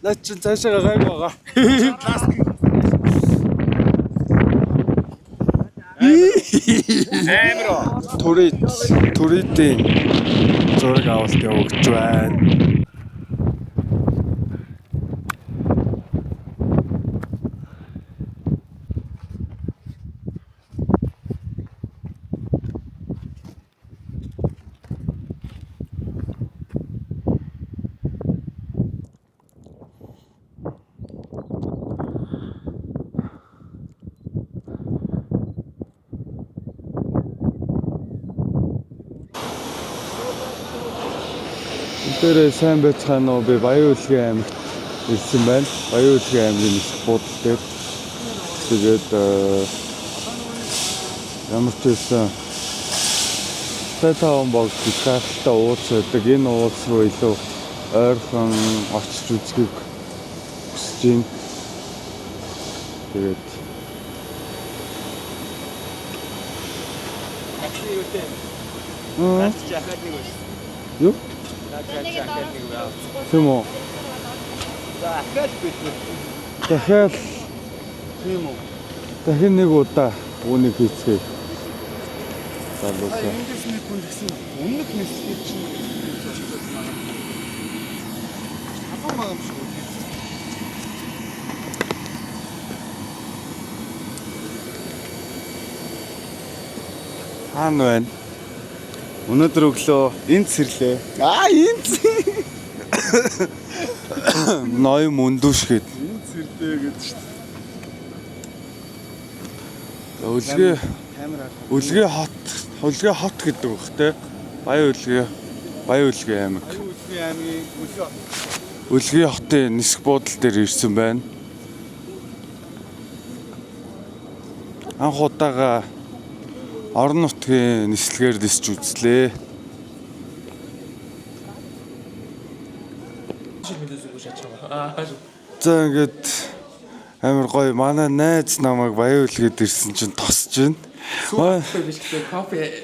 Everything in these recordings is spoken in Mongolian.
Наа чи цаашаа гайг байгаа. Амир. Туритийн зураг авалт явуулж байна. Тэр сайн байцгаана уу? Би Баян-Улгийн аймагт ирсэн байна. Баян-Улгийн аймгийн нэг буудал дээр. Тэгээд ямар ч байсан Тэтаун баг гайхалтай уулс байдаг. Энэ уулс руу илүү ойрхон очиж үзхийг хүсэж байна. Тэгээд юу? Тийм үү? Дахиад тийм үү? Дахин нэг удаа үүнийг хийцгээе. Залуусаа. Эндээс нэг хүн гэсэн өмнөх нэслэл чинь хапан магам шүү. Хаана байна? Өнөөдөр өглөө энд сэрлээ. Энд. Ной мөндүш гээд. Энд сэрлээ гэдэг шүү дээ. Үлгээ хот гэдэг үг те. Баян-Улгийн аймаг. Баян-Улгийн аймгийн Үлгээ хотын нисэх буудлын дээр ирсэн байна. Анх удаага орон нутгийн нислэгээр нисч үзлээ. За ингээд амар гоё манай найз намайг Баян-Улгийд ирсэн чинь тосч байна.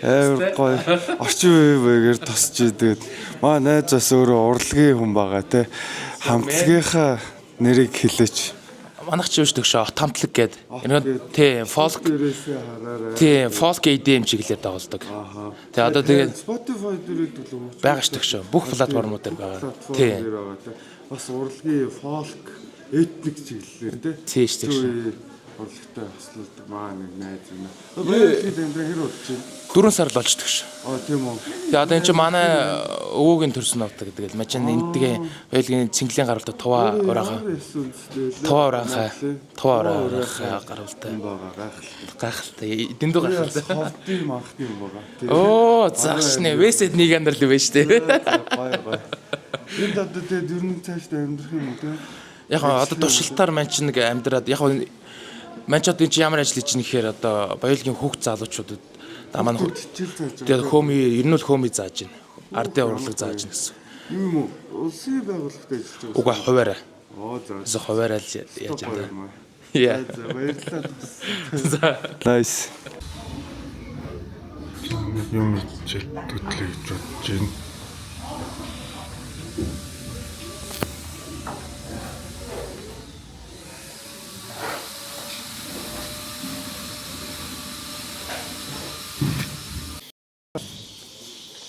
Амар гоё орчин үеигээр тосч идэв. Маа найз бас өөрөө урлагийн хүн байгаа те. Хамтлагийнхаа нэрийг хэлээч. Манайх ч юуш төгшөө хамтлаг гээд тийм фолк тийм фолк EDM чиглэлээр дагуулдаг. Тэгээ одоо тэгээд Spotify дээр төлөв байгаа ш төгшөө бүх платформуд дээр байгаа. Тийм. Бас урлагийн фолк этник чиглэлээр тийм ш төгшөө. Урлагтай хослолдог маа нэг найз юм. Баян-Улгийд амьдраа хэр болж байна? 4 сар л болж төгшөө. Тийм үү. Тэгээ одоо энэ чинь манай өвөөгийн төрсөн нутаг гэдэг л мажин энтгээ байлгийн цэнгэлийн гаралтай туваа ураага. Туваа ураага гаралтай. Гайхалтай. Дэндүү гайхалтай. Ховдын махны юм байгаа. Оо заашны вэсэд нэг андар л байж тээ. Гой. Энд одоо тэгээд ер нь цаашдаа амьдрах юм уу те? Яг одоо туршилтаар мань чинь нэг амьдраад яг мань ч одоо энэ ямар ажил хийж нэхээр одоо Баян-Улгийн хүүхд залуучуудад дамаа тэгээд хөөми ер нь л хөөми зааж байна. Ардын урлаг зааж байна гэсэн. Юм уу? Улсын байгууллагатай ажиллаж байгаа. Уга хуваараа. За. Хуваараа л яаж байна. Яа. За баярлалаа. За. Nice. Юм чиг төтлөж бодож байна.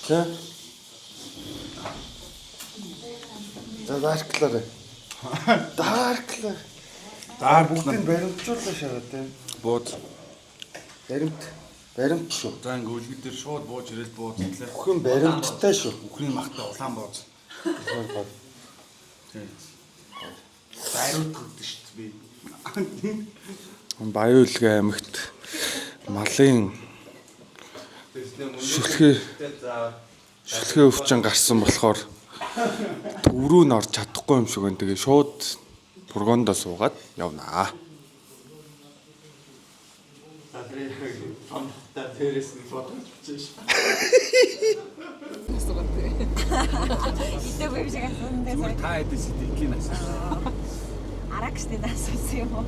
За дарклаар. Бүгдийг баримтжуулаа шагаад тийм. Бууд. Баримт шүү. За ингээ үлгэр дээр шууд бууж ирэл буудлаа. Бүхэн баримттай шүү. Бүхний махтай улаан бууз. Тийм. Байрууд гэдэг шүү дээ би. Баян-Улгийн аймагт малын шүлхээ өвчин гарсан болохоор төврүү н орж чадахгүй юм шиг байна. Тэгээ шууд фургондоо суугаад явнаа. Тэрээс нь фото бичиж. Идэв юм шиг асуусан. Зүгээр та эдээс идэхийг асуусан. Арагчтай асуусан юм уу?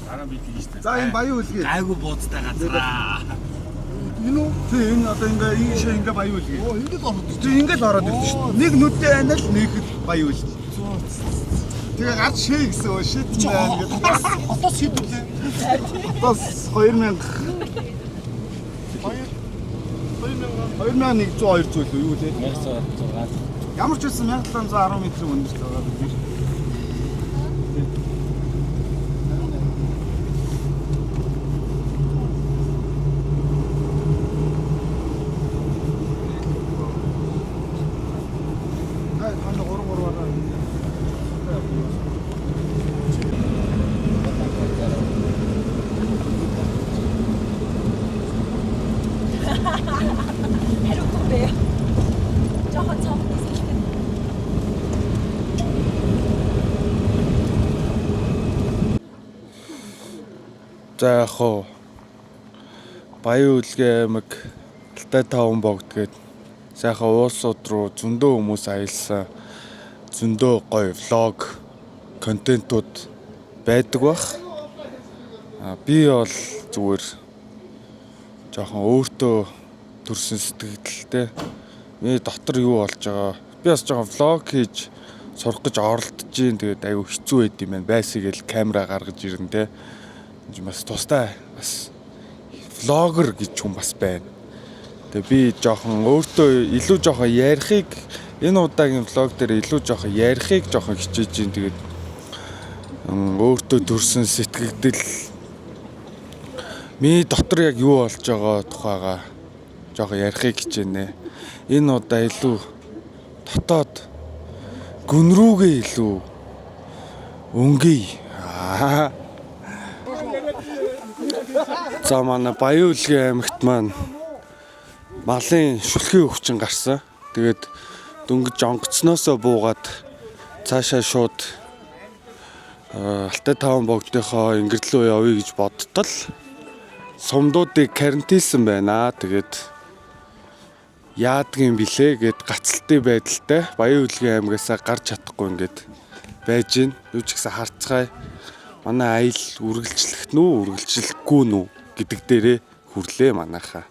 Дараа би тийш та. За энэ Баян-Улгийн Айгу буудтай газраа. энэ үү? Тийм одоо ингээ Баян-Улгийн. Оо ингээд ороод. Тийм ингээд ороод ирсэн шүү дээ. Нэг нүдтэй байна л нэгэд Баян-Улгийн. Тэгээ гарч шээ гэсэн өө шийд байна гэдэг. Отоос шийдвүлээ. Отоос 2102 зүйл үү юу лээ? 1600. Ямар ч байсан 1710 м өндөр байгаа бид. Хариуцлагатай. Жохон цаавар. За яг хоо Баян Үлгэн аймаг Алтай таван богд гээд сайхан уусууд руу зөндөө хүмүүс аялсан зөндөө гоё влог контентууд байдаг бах. Би бол зүгээр жоохон өөртөө төрсэн сэтгэлдээ миний дотор юу болж байгаа би бас жоохон влог хийж сурах гэж оролдож гин тэгээд аюу хэцүү байд юм байна. Байсгээл камера гаргаж ирэн тэ. Бас тустай бас влогер гэж хүн бас байна. Тэгээ би жоохон өөртөө илүү жоохон ярихыг энэ удаагийн влог дээр илүү жоохон ярихыг жоохон хичээж гин тэгээд өөртөө төрсэн сэтгэгдэл миний дотор яг юу болж байгаа тухайгаа жоохон ярихыг хичээнэ. Энэ удаа илүү дотоод гүн рүүгээ илүү өнгөй. За манай Баян Үлгэн аймагт маань малын шүлхийн өвчин гарсан. Тэгээд дөнгөж онгоцноосоо буугаад цаашаа шууд Алтай таван богдынхоо ингэрд рүү явъя гэж бодтол сумдуудыг карантинсан байна. Тэгээд яадгийн билээ гэд гацалтын байдалтай Баян Үлгэн аймагасаа гарч чадахгүй ингээд байж гин. Юу ч гэсэн харцгаая. Манай аялал үргэлжлэх нү үргэлжлэхгүй нү гэдэг дээрээ хүрлээ манайхаа.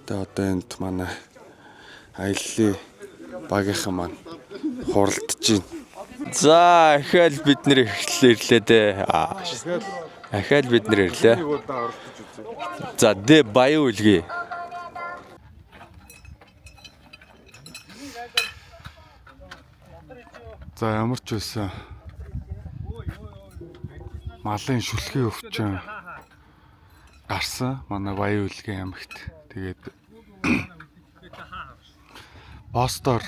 Тэгээ одоо энд манай аяллаа багийнхан маань хуралдаж байна. За ахаал бид нэр ирлээ дээ. Ахаал бид нэр ирлээ. За дэ Баян Үлгэн. За ямар ч байсан малын шүлхийн өвчин гарсан манай Баян Үлгэн аймагт. Тэгээд постор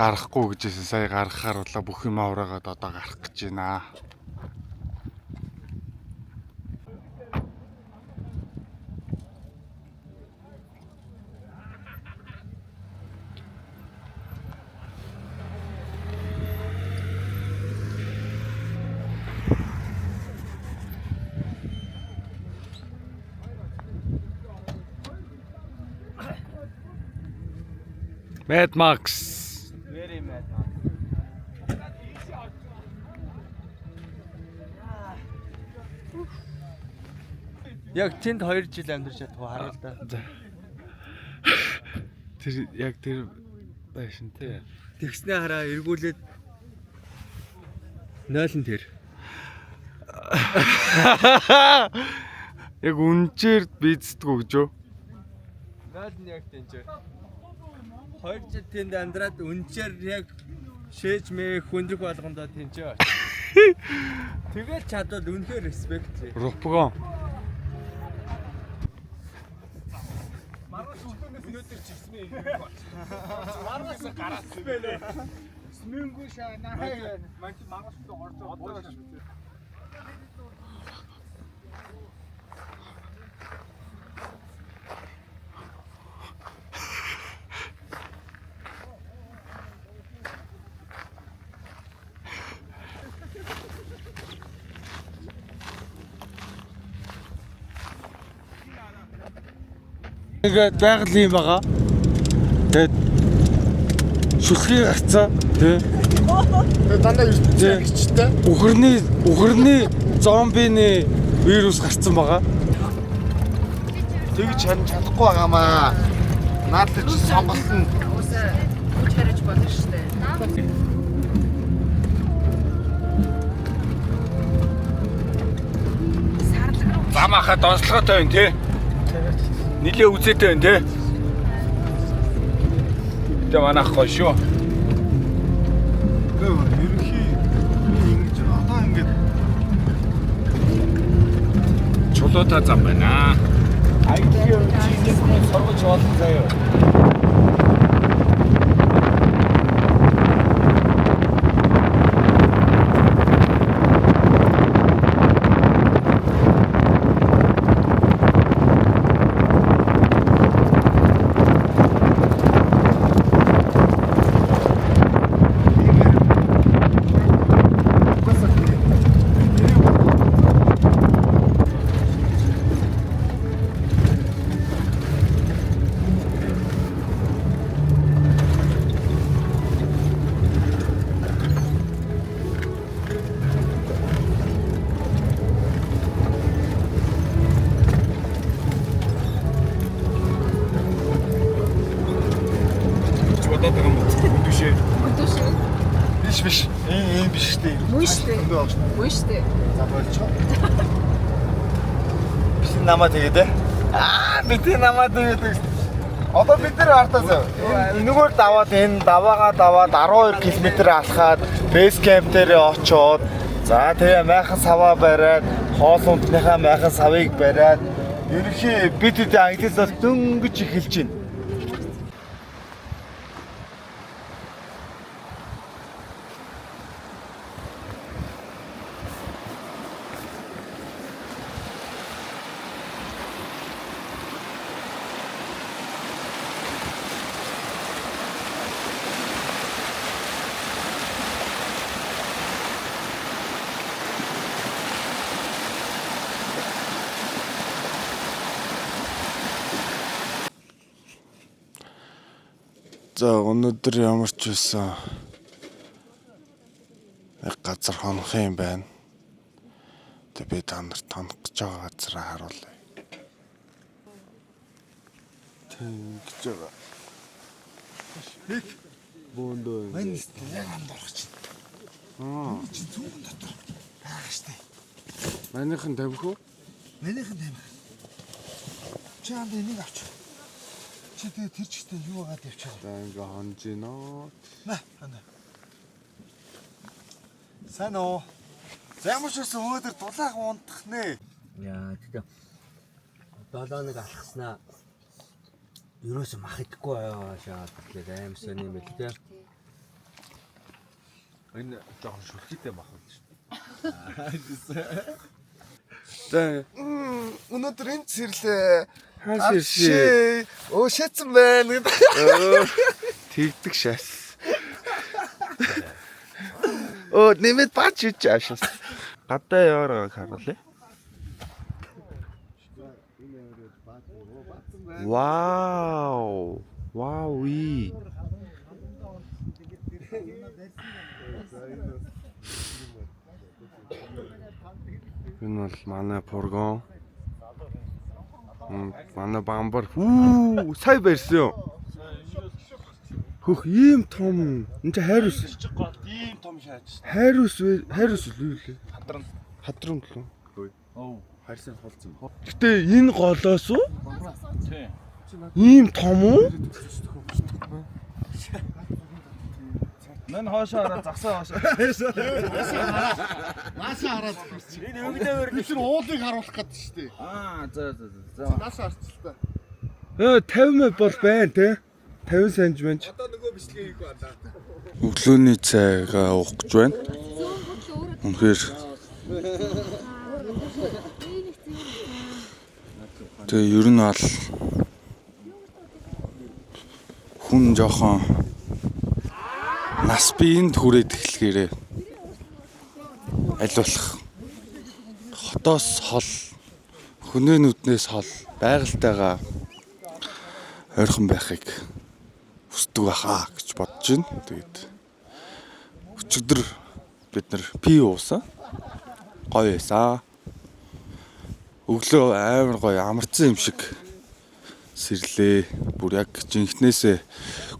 гарахгүй гэжсэн сая гаргахаар болоо бүх юм авраагаад одоо гарах гэж байна. Mad Max. Very mad. Яг тэнд 2 жил амьдарч чадах хараа л да. Тэр яг тэр байшин тий. Тэгснээ хараа эргүүлээд 0 тэр. Яг үнчээр бийцдэггүй гэж юу? 0 яг тэнцээ. 2 жил тэнд амьдраад үнчээр яг шээж мэ хүндрэх болгондоо тэнцээ. Тэгээд чадвал үнэхээр респект. Рупгон. Маргааш өнөөдөр чигсмээ юм байна. Маргааш гараад байна. Смэнгүү шана хай. Маргааш орж. Тэгээд байгаль юм байгаа. Тэгээд шүлхий гарцаа тий. Тэгээд дандаа ертөнцийн Үхэрний зомбины вирус гарцсан байгаа. тэгж харин чадахгүй байгаамаа. Наадад ч сонголтон Үгүй хариж болно шүү дээ. Ламаха донслоготой байна тий. Нилээ үзээтэй байна тий. Тэ манайх гоё шүү. Ерөнхий ингэж одоо ингэж Чулуутай зам байна. Айдио чийзээс нь сургаж болно заяа. Бодоод байгаа юм уу? Биш ээ. биш. Ийм биш штэ. Мөн штэ. Мөн штэ. За болчоо. Биш намаа тэгээд ээ. Бид намаа тэгээд. Одоо бид нэр хартаа. Энэгээр даваад энэ даваагаа даваад 12 км алхаад бейс кемп дээр очоод за тэгээ майхан саваа бариад хоол ундныхаа майхан савыг бариад ерөнхий бид англиас бол дөнгөж эхэлж байна. За өнөөдөр ямар ч байсан газар хонох юм байна. Тэг би та нарт тонох гэж байгаа газараа харуулъя. Тэгж байгаа. Хик бөөндөө. Мань яг амдорч. Чи зүүн дотор байгаа штэ. Манайхан тавих уу? Нэнийхэн тамхи. Чи анд энийг авч. Чи тэгээ тэр чигтээ юу агаад явчихаа. За ингээ хонж гинэ. Наа. Сайн уу? За ямар ч байсан өөдөр дулааг унтах нэ. Яа тэгээ 7 алхаснаа ерөөсөө мах идэхгүй шаад тэгээд аим сони юм бэл тэ. Энэ жоохон шүлхийтэй бах юм шүү. За Өнөөдөр энэ цэрлээ. хааш иршээ. Оо шээцэн байна гэдэг. Тэгдэг шас. Оо нэмэт бач ич аашаас. Гадаа яваараа харуулъя. Вау. Вау и. Энэ бол манай фургон. Манай бамбар. Сая барьсан. Хөх ийм том. Энд чи хайрус. Ийм том шаач. Хайрус үү лээ. Хадран лөө. Оо, харьсан холцсон. Гэтэ энэ голоос уу? Тий. Ийм том уу? Мэн хоошоо хараа загсаа хоошоо. Наашаа хараад. Энэ өнгөдөр Тэр уулыг харуулах гэдэг шүү дээ. за. Наашаа харцлаа. 50 бол байна те. 50 санж байна. Одоо нөгөө бичлэгээ хийх байна. Өглөөний цайгаа уух гэж байна. Үнэхээр тэгээ ер нь бол хүн жоохон нас биеинд хүрээд эхлэхээрээ аль болох хотоос хол хүний нүднээс хол байгальтайгаа ойрхон байхыг хүсдэг байхаа гэж бодож байна. Тэгээд өчигдөр бид нар пи уусан. Гоё байсаа. Өглөө амар гоё амарсан юм шиг сэрлээ. Бүр яг жинхнээсээ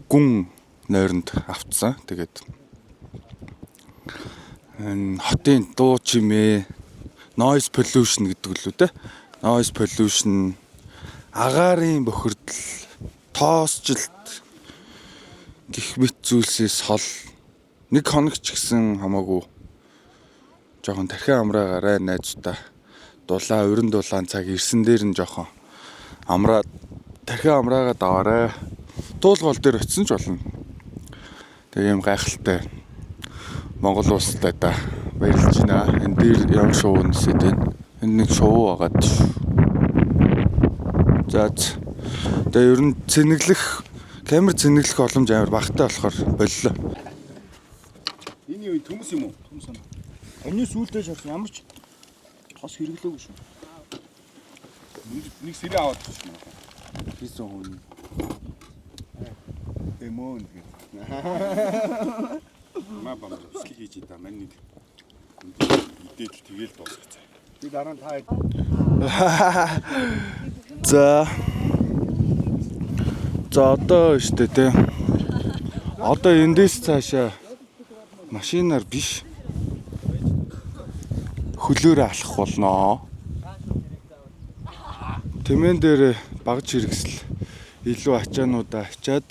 гүн нойронд автсан. Тэгээд энэ хотын дуу чимээ, noise pollution гэдэг лүү те. noise pollution, агаарын бохирдол, тоосжилт гэх мэт зүйлсээс хол нэг хоног ч гэсэн хамаагүй жоохон тархиа амраагараа найзуудаа дулаан өрн дулаан цаг ирсэн дээр нь жоохон амраад тархиа амраагаа даваарай. Туулгол дээр очисон ч болно. Тэгээ юм гайхалтай Монгол улстай да баярлж байна. Энэ дээр ямар шоу нэсэд байна. Энд нэг шоу агаад шүү. За тэгээ ер нь камер цэнэглэх боломж амар багтаа болохоор боллоо. Энэ юу төмс юм уу? Төмс юм. Онны сүулдэж орсон ямар ч тос хэрэглээгүй шүү. Нэг сэрээ аваад шүү. Хийсэн хүн. Эмон гэх. Маа бам өсгий хийж ида мань нэг идэл тэгэл дуусгацаа. Би дараа нь та За одоо штэ тэ. Одоо эндээс цаашаа машинаар биш хөлөөрөө алхах болно. Тэмээн дээр багж хэрэгсэл илүү ачаануудаа ачаад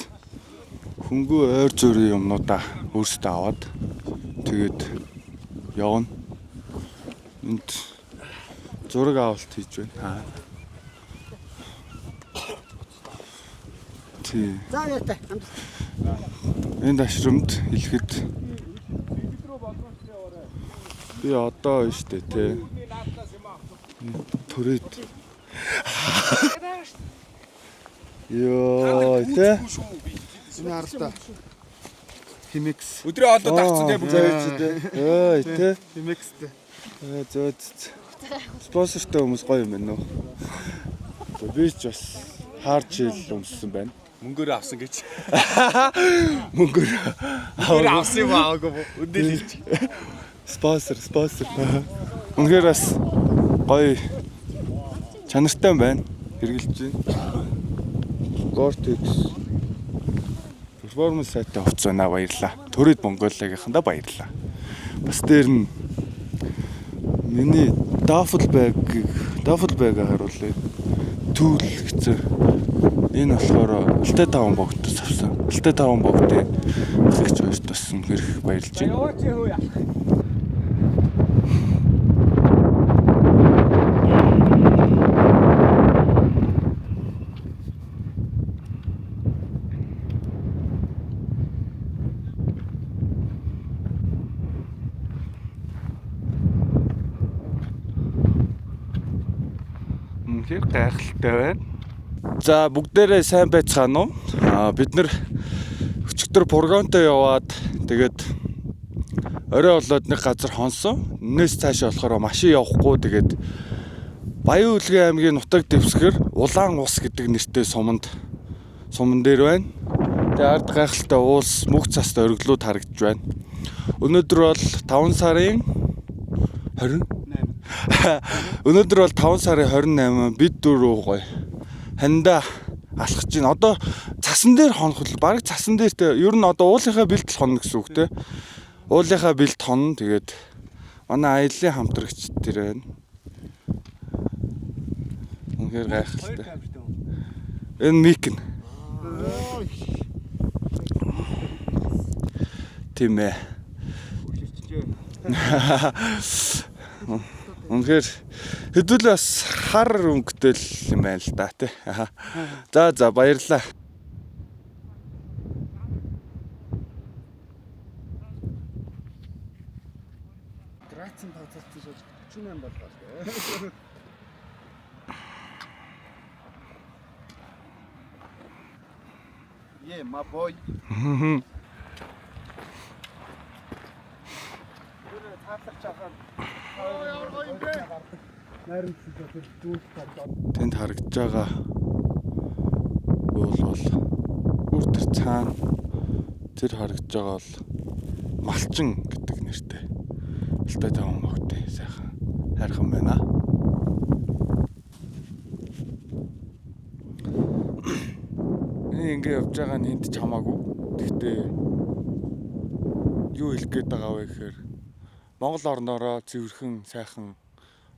хөнгөө ойр зүрийн юмнуудаа өөрсдөө аваад тэгээд явна. Энд зураг авалт хийж байна. За яатай. Энд ашрамд хэлэхэд би одоо штэ тэ. Төрөд. Йоо тэ. Энэ харалтаа. Химикс. өдрөө олоод авцсан те бүгд. Ой тэ. Химикстэй. Зөө. Спонсортой хүмүүс гоё юм байна уу? Би ч бас хаарч ил өмссөн байна. Мөнгөөр авсан гэж. Мөнгөөр авсан юм аагүй өдөл хэлж. Спонсор. Үнэхээр бас гоё чанартай байна. Хэрэгжилж байна. Gore-Tex перформанс сайтай хувцаанаа баярлаа. Төрөд Монголиагийнхандаа баярлаа. Бас дээр нь миний duffel bag-аа харуулъя. Түүл гэсэн. Энэ болохоор Алтай 5 богдос авсан. Алтай 5 богдээ ихч хоёрт тассан хэрэг баярлж байна. Тэр гайхалтай байна. За бүгдээрээ сайн байцгаана уу? Бид нэр өчигдөр фургонтой яваад тэгээд орой болоод нэг газар хонсон. Энээс цаашаа болохоор машин явахгүй тэгээд Баян Улгийн аймгийн нутаг дэвсгэр Улаан ус гэдэг нэртэй суман дээр байна. Тэгээд ард гайхалтай уулс мөх цаст ориглууд харагдж байна. Өнөөдөр бол 5 сарын 28. Өнөөдөр бол 5 сарын 28 бид дөрөв гоё хандаа алхаж байна. Одоо цасан дээр хонох л баг цасан дээр те ер нь одоо уулынхаа бэлтэл хонно гэсэн үг те. Уулынхаа бэлт хонно тэгээд манай аяллаа хамтрагч тэр байна. Үнэхээр гайхалтай. Энэ микэн. Тийм ээ. Үнэхээр хэдүүл бас хар өнгөтэй юм байна л да тий. За баярлалаа. Грацэн тооцоолсон шүү 48 боллоо. Yeah, my boy. Тэнд харагдж байгаа бол бүр тэр цаана тэр харагдж байгаа бол Малчин гэдэг нэртэй Алтай 5 богдтой сайхан хайрхан байна. Ингээ явж байгаа нь энд ч хамаагүй. Гэхдээ юу хэлэх гээд байгаа вэ гэхээр Монгол орноороо цэвэрхэн сайхан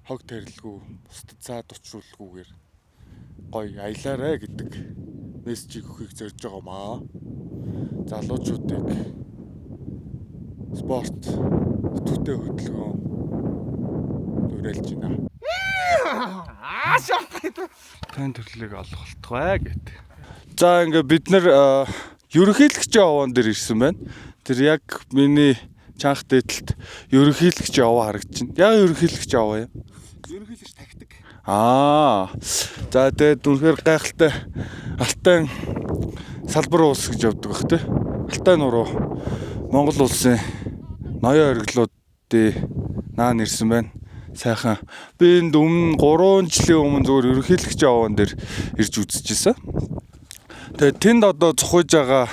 хог тарилгүй, бусдад цаад учруулахгүйгээр гоё аялаарэ гэдэг мессежийг өгөхийг зорж байгаа маа. Залуучуудыг спорт, төтөтэй хөдөлгөөн уриалж байна. Тань төрлийг олох болтугай гэт. За ингээ бид нэр ерөнхийлөгчийн овоон дээр ирсэн байна. Тэр яг миний чанх дээдлэлт ерөнхийлөгчийн овоо харагдаж байна. Яг ерөнхийлөгчийн овоо юм. Ерөнхийлөгч тактик. За тэгээд үнэхээр гайхалтай Алтай салбар уус гэж явдаг бах тий. Алтай нуруу Монгол улсын ноён ориглуудын наан ирсэн байна. Сайхан. Би энд өмнө 3 жилийн өмнө зөвхөн ерөнхийлөгчийн овоон дээр ирж үзчихсэн. Тэгээд тэнд одоо цохиж байгаа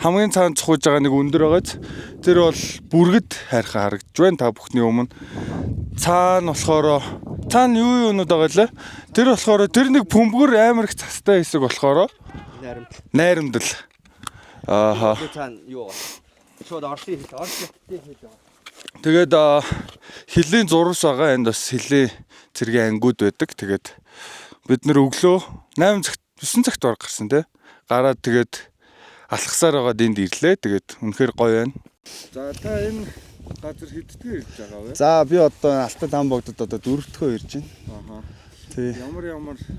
хамгийн цаанд цохиж байгаа нэг өндөр байгааз тэр бол бүргэд хайрхан харагдж байна. Та бүхний өмнө цаана болохоор цаана юу юунууд байгаа лээ. Тэр болохоор тэр нэг бөмбөр амар их цастай хэсэг болохоор найрамдал. Ааха. Цаана юу? Шууд Орсын хэл байгаа. Тэгээд хилийн зурвас байгаа. Энд бас хилийн цэргийн ангиуд байдаг. Тэгээд бид нэр өглөө 8 цагт 9 цагт баг гарсан тий. Гараад тэгээд алхасаар байгаад энд ирлээ. Тэгээд үнэхээр гоё байна. За та энэ газар хэддгээр ирж байгаа вэ? За би одоо Алтай Тамбогдод одоо 4-р ирж байна. Ааха. Тий. Ямар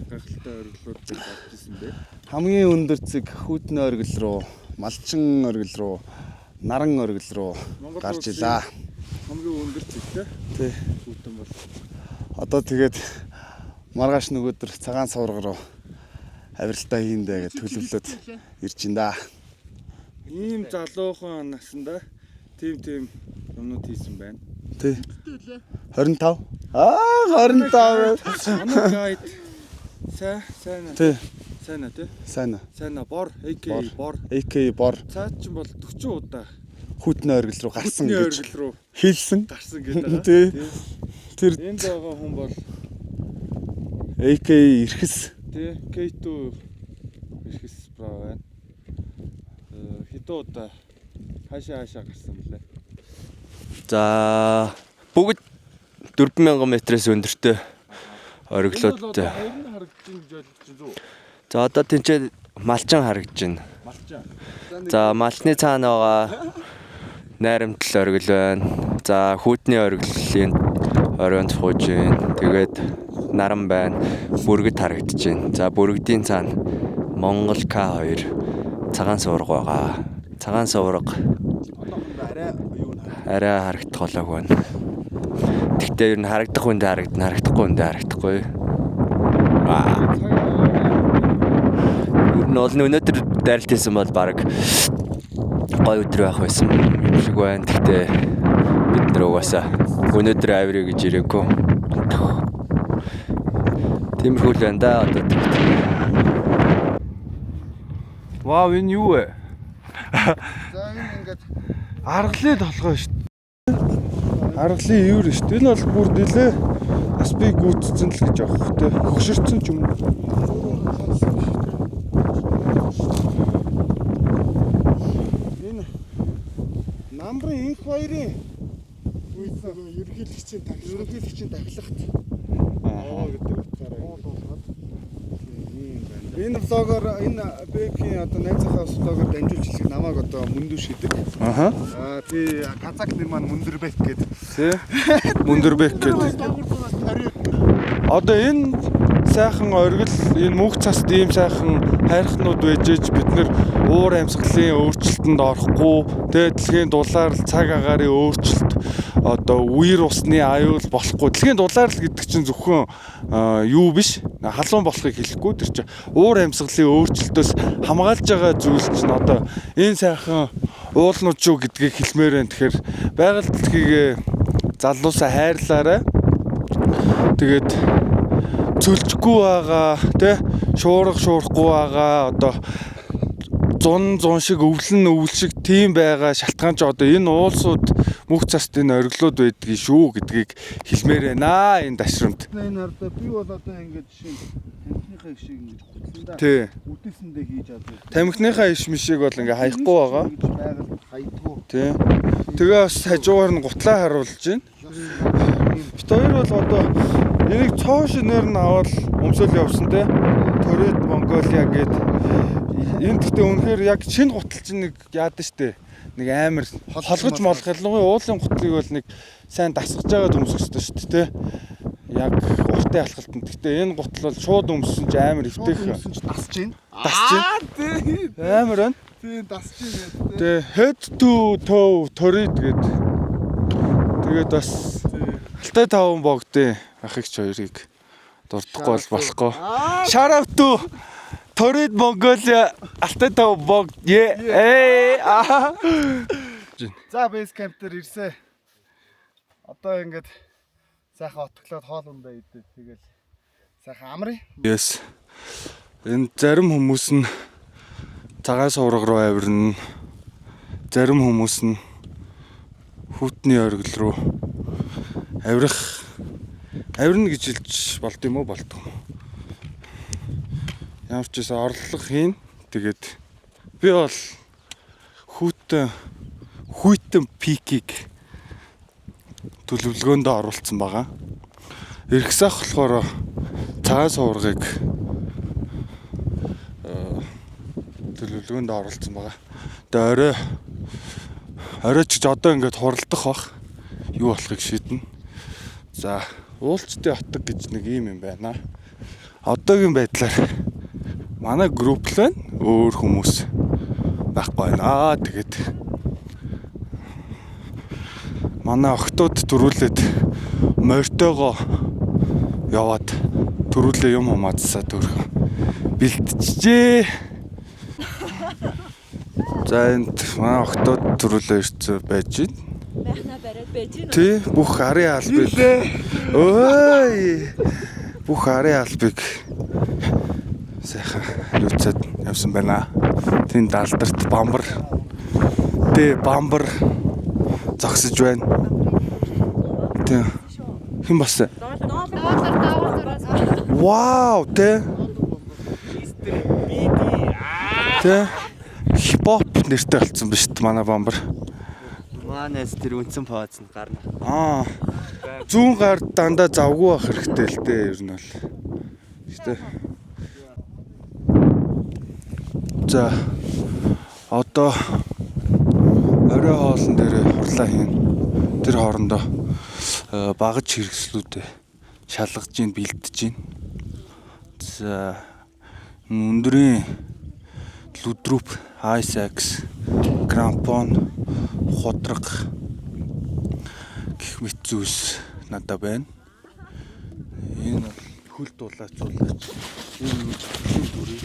гайхалтай ориглууд гарч ирсэн бэ? Хамгийн өндөр зэг Хүүтний оргил руу, Малчин оргил руу, Наран оргил руу гарч илаа. Хамгийн өндөр зэгтэй. Тий. Хүүтэн бол. Одоо тэгээд маргааш нөгөөдөр цагаан сувраг руу авиралтаа хийндэ гэж төлөвлөд ирж ин да. Ийм залуухан насанда тийм юмнууд хийсэн байна. Тий. 25. 25. Манай гайд сайн Тий. сайн тий. Сайн. Бор AK бор. Цаад ч бол 40 удаа Хүүтний оргил руу гарсан Хүүтний гэж оргил руу хэлсэн. гарсан гэдэг байгаа. Тий. Тэр Энд байгаа хүн бол AK эрхэс. тий K2 эрхэс прав байна. Хэдэн удаа хаашаа гарсан блэ? За бүгд 4000 метрээс өндөртэй ориглуудтай. Хоёр нь харагдаж байна гэж ойлгож байна зү. За одоо тэнцээ малчин харагдаж байна. Малчаа. За малчны цаана байгаа найрамдал оргил байна. За Хүүтний оргилын оройн сууж байна. Тэгээд наран байна. Бүргэд харагдаж байна. За бүргэдийн цаана Монгол К2 цагаан сувраг байгаа. Цагаан сувраг арай харагдах болоог байна. Гэхдээ ер нь харагдах үндэ харагдана, харагдахгүй үндэ харагдахгүй. Өнөөдөр дайралт хийсэн бол баг гоё өдөр байх байсан юм шиг байна. Гэхдээ бид нар угаасаа өнөөдөр авирэ гэж ирээгүй. Тиймэрхүү л байна да одоо. Вау, энэ юу вэ? За энэ ингээд Аргалын толгой шүү дээ. Аргалын ивэр шүү дээ. Энэ бол бүр нэлээ бас би гүйцсэн л гэж аах те. Хөгшөрцөн ч юм уу. энэ намрын инх хоёрын ерөнхийлөгчийн тахилагт гэдэг утгаараа энэ влогоор энэ Бэкийн одоо найзынхаа влогоор дамжуулж хэлэх намайг одоо Мөндөш гэдэг. Аха. Тий казак нэр маань Мөндөрбек гэдэг. Тий. Мөндөрбек гэдэг. Одоо энэ сайхан оргил энэ мөнх цаст ийм сайхан хайрхнууд байжээж бид нэр уур амьсгалын өөрчлөлтөнд орохгүй тэгээ дэлхийн дулаар цаг агаарын өөрчлөлт одоо үер усны аюул болохгүй дэлхийн дулаар л гэдэг чинь зөвхөн юу биш халуун болохыг хэлэхгүй тэр чинь уур амьсгалын өөрчлөлтөөс хамгаалж байгаа зүйл чинь одоо энэ сайхан уулнууд шүү гэдгийг хэлмээр байна. Тэгэхээр байгаль дэлхийгээ залуусаа хайрлаарай. Тэгээд цөлжихгүй байгаа тий шуурахгүй байгаа одоо зун шиг өвлөн шиг тийм байгаа шалтгаан ч одоо энэ уулсууд мөнх цаст энэ ориглууд байдгийг шүү гэдгийг хэлмээр байна энэ дашрамд. Энэ ардаа би бол одоо ингээд жишээ тамхиныхаа ишийг ингэж хөтлөн да. Тий. Үдээсэндээ хийж чаддаг. Тамхиныхаа иш мишийг бол ингээ хаяхгүй байгаа. Байгаль хаягдгүй. Тий. Тэгээ бас хажуугаар нь гутлаа харуулж байна. Бид хоёр бол одоо Энийг цоо шинээр нь аваад өмсөөл явсан те. Torrid Mongolia гээд энэ гэхдээ үнэхээр яг шинэ гутал чинь нэг яадаг штэ. Нэг амар холгож молох ялангуяа уулын гутлыг бол нэг сайн дасгаж байгаад өмсөх ёстой штэ те. Яг уртай алхалтанд. Гэхдээ энэ гутал бол шууд өмссөн ч амар эвтэйх. Өмсөн ч дасж байна. Тий. Амар байна. Тий, дасж байна. Тэгээ head to toe Torrid гээд. Тэгээд бас Алтай таван богдын ахигч хоёрыг дурдахгүй бол болохгүй. Shout out to Torrid Mongolia Алтай таван богд. За base camp дээр ирсэн. Одоо ингээд сайхан отглоод хоол ундаа идээд тэгэл сайхан амрын. Yes. Энэ зарим хүмүүс нь цагаан суурга руу авирна. Зарим хүмүүс нь хүүтний оргил руу авирна гэж хэлж болд юм уу болдгоо. Ямар ч гэсэн орлого хийн. Тэгээд би бол хүйтэн пикийг төлөвлөгөөнд оруулсан байгаа. Иргэсах болохоор цагаан суургыг төлөвлөгөөнд оруулсан байгаа. Тэгээ орой ч одоо ингээд хуралдах бах. Юу болохыг шийднэ. За, уулзтын отог гэж нэг юм байна. Одоогийн байдлаар манай групп л байна. Өөр хүмүүс байхгүй байна. Тэгээд манай охтууд төрүүлээд морьтойгоо яваад төрүүлээ юм хамаацсаа төрхөн бэлтжижээ. За энд манай охтууд төрүүлээ ирсэн байж байна. Байхна бариад байж гэнэ. Тий, бүх арын албыг. Ой! Бүх арын албыг сайхан хариуцаад явсан байна. Тэн далдарт бамбар. Тэ бамбар зогсож байна. Тэ. Хэн басаа? Вау, тэ. Тэ. Хипхоп нэртэй болсон ба шүү дээ манай бамбар. Манайс тэр үнсэн поз нь гарна. Зүүн гар дандаа завгүй байх хэрэгтэй л дээ ер нь бол. Гэтэ. За одоо орой хоолн дээр хурлаа хийн. Тэр хоорондоо багаж хэрэгслүүдээ шалгаж гин бэлдэж гин. За өндрийн лүдрүп, айсакс, крампон, худраг гэх мэт зүйлс надад байна. Энэ бол хөл дулаацуулаач. Энэ дүрийг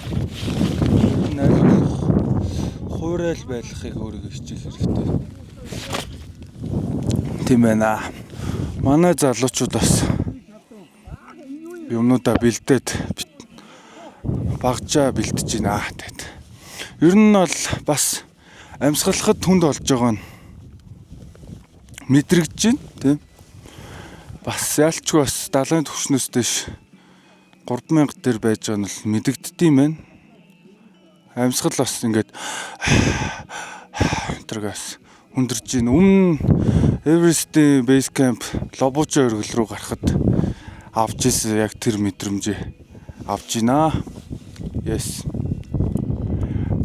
хуурай байлгахыг өөрийгөө хичээх хэрэгтэй. Тийм байна. Манай залуучууд бас юмнуудаа бэлдээд багжаа бэлдэж байна. Тэгэд. Ер нь бол бас амьсгалахад хүнд болж байгаа нь мэдрэгдэж байна, тийм. Бас ялчгүй бас 70-ын төвшнөөс дэш 3000 дээр байж байгаа нь л мэдэгддэм байна. Амьсгал бас ингээд тэргээс хүндэрж байна. Өмнө Everest-ийн base camp Лобочо өргөл рүү гарахад авч ирсэн яг тэр мэдрэмжээ авч гинэ. Yes.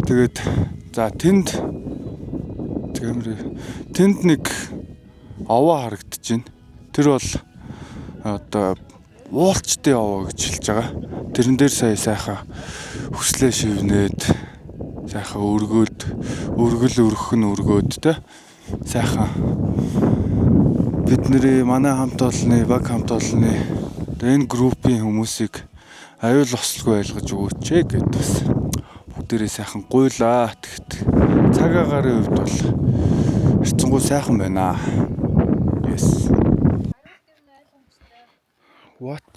Тэгээд за тэнд нэг овоо харагдаж байна. Тэр бол одоо уулчтай овоо гэж хэлж байгаа. Тэрэн дээр сая сайхан хүслээ шивнээд сайхан өргөл өргөх нь өргөөд те сайхан бидний манай хамт олонны баг хамт олонны энэ группийн хүмүүсийг аюул ослгүй байлгаж өгөөч гэд бас бүгдээрээ сайхан гуйлаа. Тэгэхэд цаг агарын хувьд бол эрцэнгуй сайхан байна. Yes. What?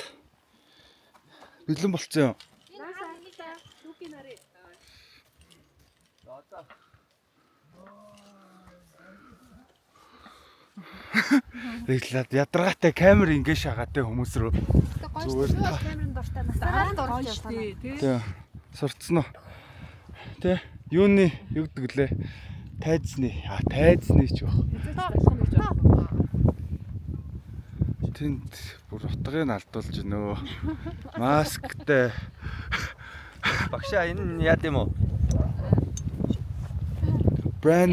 Бэлэн болцсон юм. Тэглээд ядаргаатай камер ингэ шагаатай хүмүүс рүү. Зүгээр камерын дуртай насаараа дурж байна. Тий. Сурцсан уу? Тий. Юуны юу гэдэг лээ? Тайзны. Тайзны ч баг. Тэнд бүр утгыг алдуулж гинөө. Масктай. Багшаа энэ яа гэм үү? Brand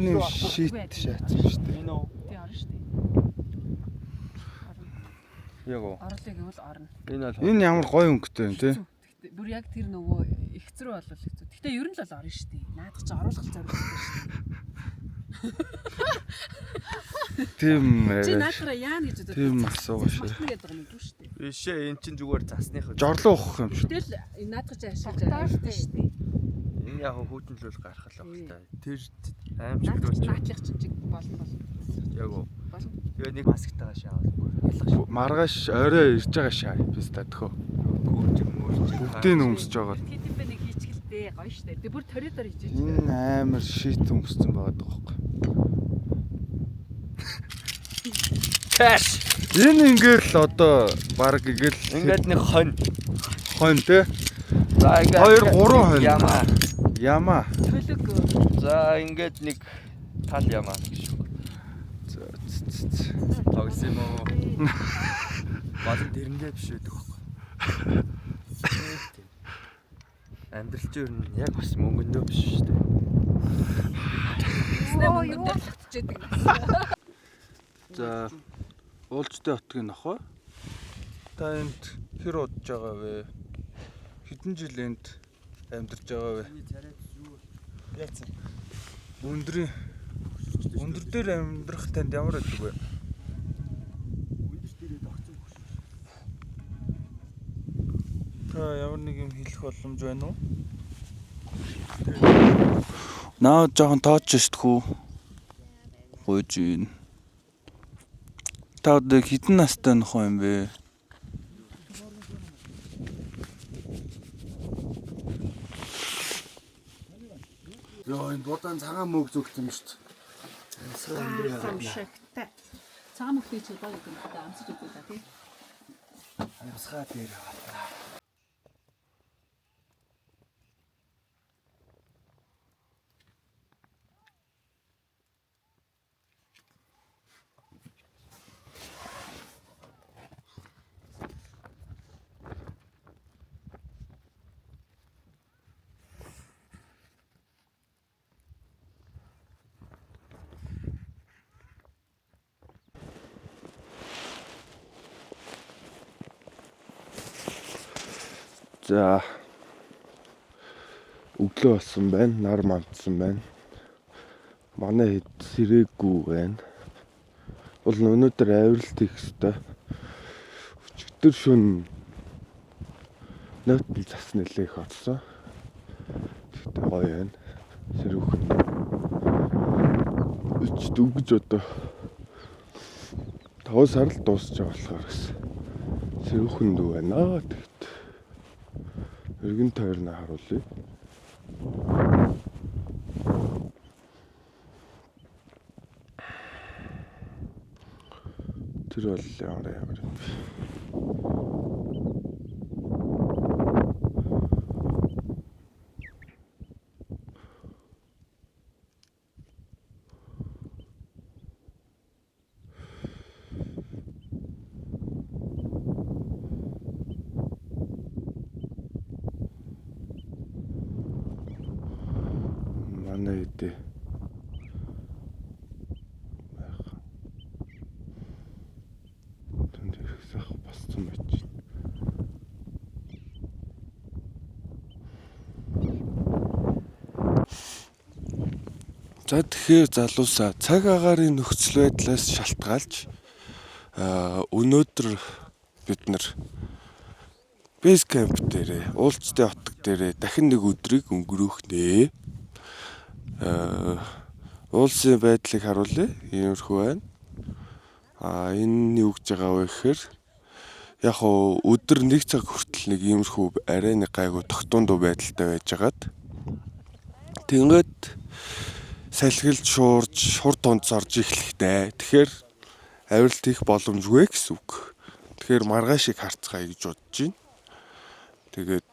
new shit шаацсан шүү дээ. Энэ үү? Тий орно шүү дээ. Яг уу. Орлоо гэвэл орно. Энэ бол Энэ ямар гоё өнгөтэй юм те. Гэхдээ бүр яг тэр нөгөө ихцрүү бол хэцүү. Гэхдээ ер нь л орно шүү дээ. Наадах чи оруулах зорилготой шүү дээ. Тийм Чи наадахаа яана гэж бодож тийм асуугаа шүү. гэдэг юм уу шүү дээ. биш ээ эн чин зүгээр засных. Жорлоо ухах юм шүү. Тэгэл наадах чи ашиглаж байгаа шүү дээ. Энэ яг хүүтэнлүүл гарах л баг та. Тэр Наадах аимшигдүүлж наадлах чинь чиг болно. яг уу. Болно. Тэгээ нэг масктайгаа шаавал. Маргааш орой ирж байгаа шаа. Писта төхөө. Бүгдийг өмсөж байгаа. Хэд юм бэ нэг хийчихэлтэй гоё шүү дээ. Тэг бүр ториодор хийчихэж. Энэ амар шит өмссөн байгаа даахгүй. Кэш. Энэ ингээл одоо баг ингээл Ингээд нэг хонь. хонь те. За ингээд 2 3 хонь. Ямаа. Ямаа. Төлөг За ингээд нэг тал ямаа гэж. Тогс юм уу? Бадан тэрэндээ биш байдаг байхгүй. Амьдралч юу нь яг бас мөнгөндөө биш шүү дээ. мөнгөнд татчихдаг. За уулзтай отгийн нохоо. Та энд хэр удаж байгаа вэ? Хэдэн жил энд амьдарч байгаа вэ? Яатсан. Өндөр дээр амьдрах танд ямар байдаг вэ? Үндс дээрээ тогтсон хөшөө. Та ямар нэг юм хэлэх боломж байна уу? Наа жоохон тооч штхүү. Гойж ийн. Та одоо хэдэн настай нохоо юм бэ? Йоо энэ будаан цагаан мөг зүгт юм шүү дээ. Самшигтай. Цагаан мөхтэй чи гоё юм да амсаж өгөө та тий. Амсгаа дээр аваа. За өглөө болсон байна. Нар мандсан байна. Манай хэд сэрээгүй байна. Бол өнөөдөр авиралт хийх ёстой. Өчигдөр шөнө нөтн зас нэлээх орсон. Тэгтээ гоё байна. Сэрүүхэн. Өч дүгж одоо 5 сар л дуусч байгаа болохоор сэрүүхэн дүү байна. Тэгт эргэн тойрноо харуулъя. Тэр бол ямар юм бэ? Манай идэ. Тэнд ихсэх босцсон байж байна. За тэгэхээр залуусаа цаг агаарын нөхцөл байдлаас шалтгаалж өнөөдөр бид нар бейс кемп дээрээ уулзтай хотг дээрээ дахин нэг өдрийг өнгөрөөх нэ. Уулсын байдлыг харуулъя. Иймэрхүү байна. Энэ юу гэж байгаа вэ гэхээр яг хоо өдөр 1 цаг хүртэл нэг иймэрхүү арай нэг гайгүй тогтуунду байдалтай байжгаад тэгээд салхилж шуурж шурд тунд зорж эхлэхтэй. Тэгэхээр авиралт хийх боломжгүй гэсэн үг. Тэгэхээр маргаашийг харцгаая гэж бодож байна. Тэгээд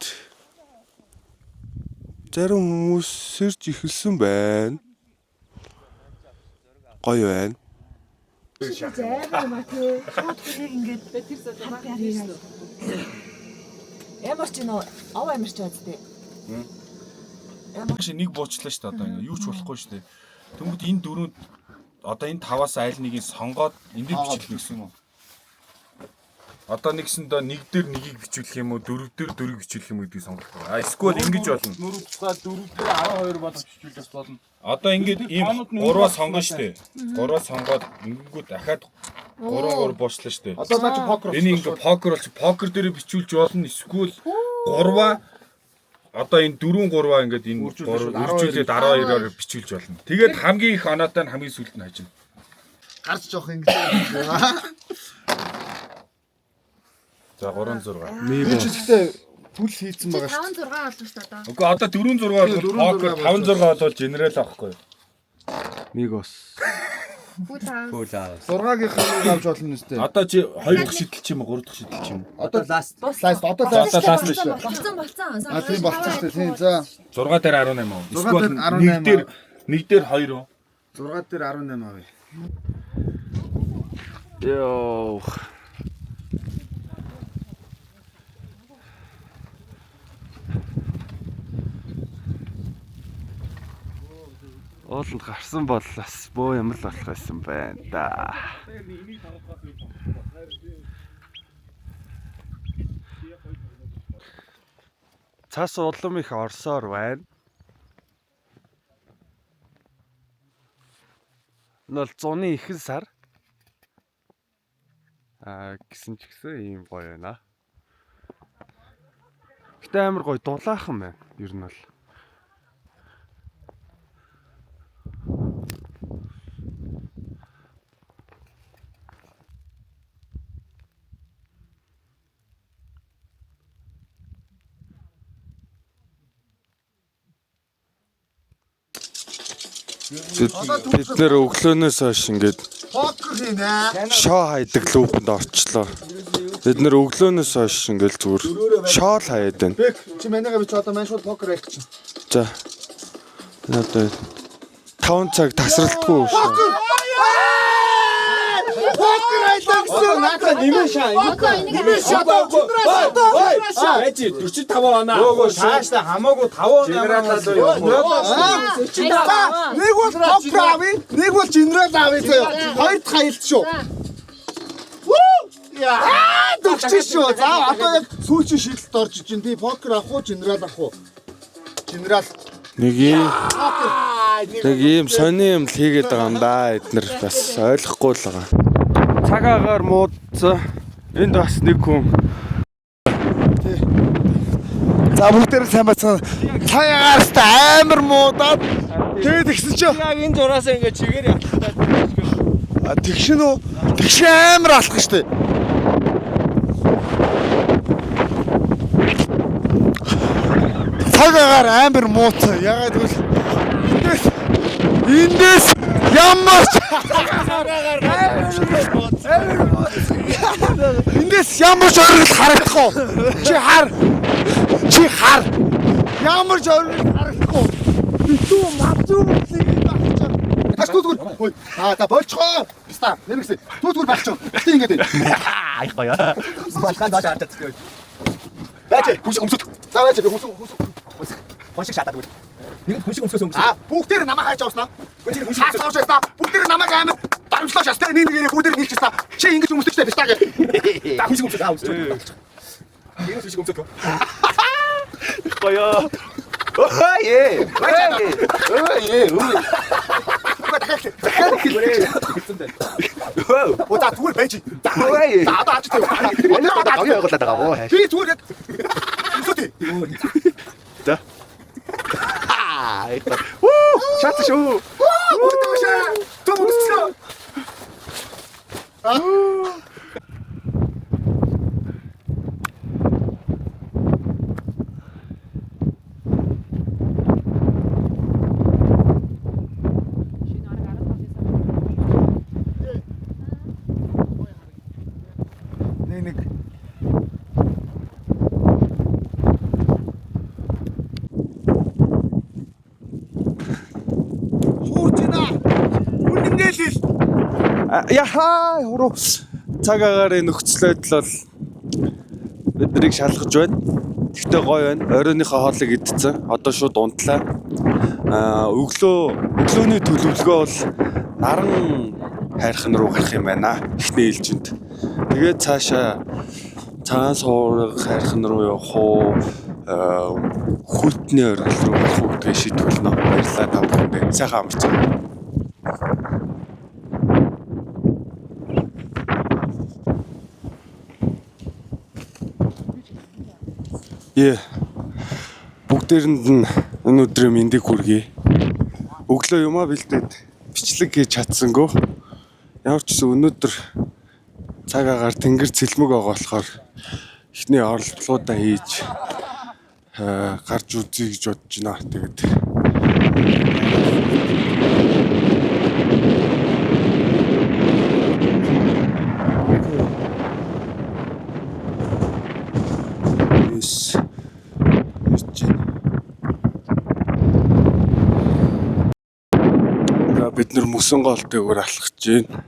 зарим хүмүүс сэрж ихэлсэн байна. Гоё байна. Зайваа тий. Шууд яг ингээд тэр зүйл байна. ямар ч нөө ав ямар ч байд тий. Маш нэг буучлаа шүү дээ одоо ингэ юу ч болохгүй шүү дээ. Тэнгүүд энэ дөрөв одоо энэ таваас айл нэгийг сонгоод энд бичлэх гэсэн юм уу? Одоо нэгсэндээ нэг дээр нэгийг бичлэх юм уу? Дөрөв дээр дөрөв бичлэх юм гэдгийг сонгох. А эсвэл ингэж болно. Нөрөв тусгай 4 дээр 12 болгож бичлүүлж болно. Одоо ингээд ийм 3-аас сонгоно шүү дээ. 3-аас сонгоод ингэнгүү дахиад 3 буучлаа шүү дээ. Одоо наа чи покер. Энийг ингээ покер болчих. Покер дээр бичлүүлж болно. Эсвэл 3-аа одоо энэ 4-3-аа ингээд энэ үржүүлээд 12-оор бичүүлж болно. Тэгээд хамгийн их оноотой нь хамгийн сүүлд нь хажина. Гарч жоох ингэж. За 3-6. Би ч ихтэй бүл хийцэн байгаа шүү. 5 6 болов шүү дээ одоо. Үгүй одоо 4-6 бол покер 5-6 бол генерал авахгүй. Мигос. Бүл аа. 6-гийн авч болно нэстэй. Одоо чи 2 дахь шидэлч юм уу 3 дахь шидэлч юм уу? Одоо Ласт. ласт одоо ласт ласт шүү. Болцсон. А тийм болчихсон шүү дээ. Тийм за 6 дээр 18 аа. 6 дээр 18 нэг дээр 2 уу? 6 дээр 18 авъя. Йоо. Ууланд гарсан бол бас бөө юм л болох байсан байна да. Цаас улам их орсоор байна. Нол зуны ихэнх сар. Гэсэн ч гэсэн ийм гоё байна. Гэтэ амар гоё дулаахан байна. Ер нь бол. Бид нэр өглөөнөөс хойш ингээд Покер хийнэ. шоо хайдаг лүүпэнд орчлоо. Бид нэр өглөөнөөс хойш ингээд зүгээр шоо л хаяад байна. Бек чи манайгаа бич одоо маань шууд покер хийх чинь. За. Одоо 5 цаг тасралтгүй шүү. Покер айлаа гэсэн. Наата нэмэн шаа. Нэмээ шатаа. Байж 45 оноо. Нөгөө шааштай хамаагүй 5 Нэг бол покер ави, нэг бол генерал ави заяа. Хоёр дахь хаялт шүү. Яа, дөгч шүү. За одоо яг сүүлийн шийдэлд орж ижин. Би покер авах уу, генерал авах уу? Генерал. Нэг ийм сони юм л хийгээд байгаа юм да. Эднэр бас ойлгохгүй л байгаа. Цаг агаар муудсан. Энд бас нэг хүн. За бүгдээр сайн бацгаа. Цагаагаартай амар муудаад тэгээд ихсэн чи Яг энэ зураасаа ингээ чигээр явчихлаа. тэгшин үү? Тэгшин амар алах штэ. Цагаагаар амар мууцсан. Ягаад гэвэл эндээс ямар ч эндээс ямар ч оргил харагдахгүй. Чи хар. Ямар ч оргил харагдахгүй. Битүү мавзуу мөглийг багч. Аш түтгүр. Ой. Та болчихоо. Ста. Нэрэгсэ. Түтгүр багч. Битээ ингэж. Ай гоё. Балхан доо шаардаад зөө. Бачи, хүч өмсөд. За бачи, хүч. Хошиг шатаад үгүй. Нэг хүчиг өмсгөөс өнгөс. Бүгдээр намайг хайж авснаа. Хүчиг хайж авснаа. Бүгдээр намайг амар дарамжлаа шастаа. Нэг бүгдээр нийлчихсэн. Чи ингэж өмсдөг байж таа гэ. За хүчиг өмсөд аа өмсөд. Нэг хүчиг өмсөд. Гоё. Ой. Ота түр байж. За одоо аач тий. Өнөө одоо явуулаад байгаа гоо. Би түр яг. Өсөтэй. За. Шат шүү. Томсоо. Нэг Яхаа хуруу цаг агаарын нөхцөл байдал бол биднийг шалгаж байна. Гэхдээ гоё байна. Оройныхоо хоолыг идсэн. Одоо шууд унтлаа. Өглөөний төлөвлөгөө бол наран хайрхан руу гарах юм байна. Эхний ээлжинд. Тэгээд цаашаа цагаан суурга хайрхан руу явах уу? Хүлтний оргил руу явах уу гэдгийг шийдвэрлэнэ. Баярлалаа та бүхэндээ. Сайхан амарцгаая. Бүгдээрэнд нь энэ өдрийн мэндийг хүргэе. Өглөө юмаа бэлдээд бичлэг хийж чадсангүй. Ямар ч гэсэн өнөөдөр цаг агаар тэнгэр цэлмэг байгаа болохоор эхний оролдлогуудаа хийж гарч үзье гэж бодож байна. Тэгээд бид нар мөсөн голтойгоор алхаж байна.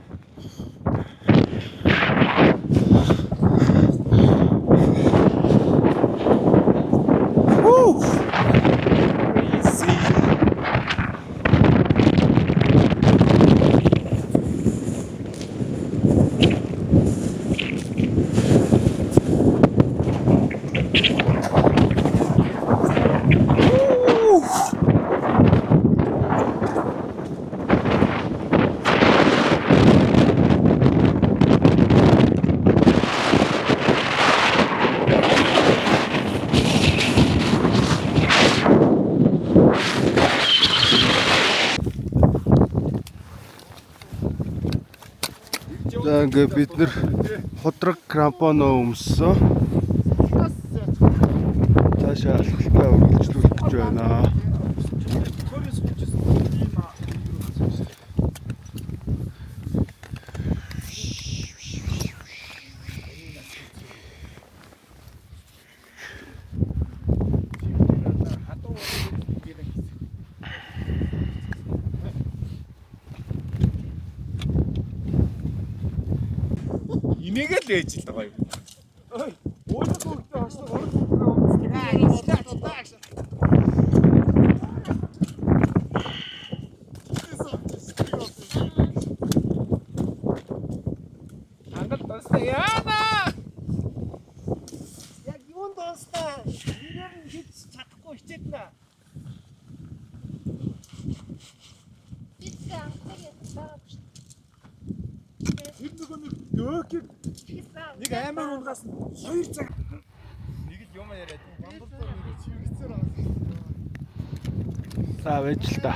За ингээд бид нэр ходрог крампоно өмссөн. Цаашаа алхалтаа үргэлжлүүлэх гэж байна. Инээгээл ээж л байгаа юм. Ой, өөрөө хөвгтэй орсон өөрөө Ангал тостой яана. Яг юунд тостой? Нэр нь хийж чадахгүй хичээднэ. Битээ анхаар ятаа. Өөг нэг аймаг унгаас 2 цаг нэг л юм яриад За байж л та.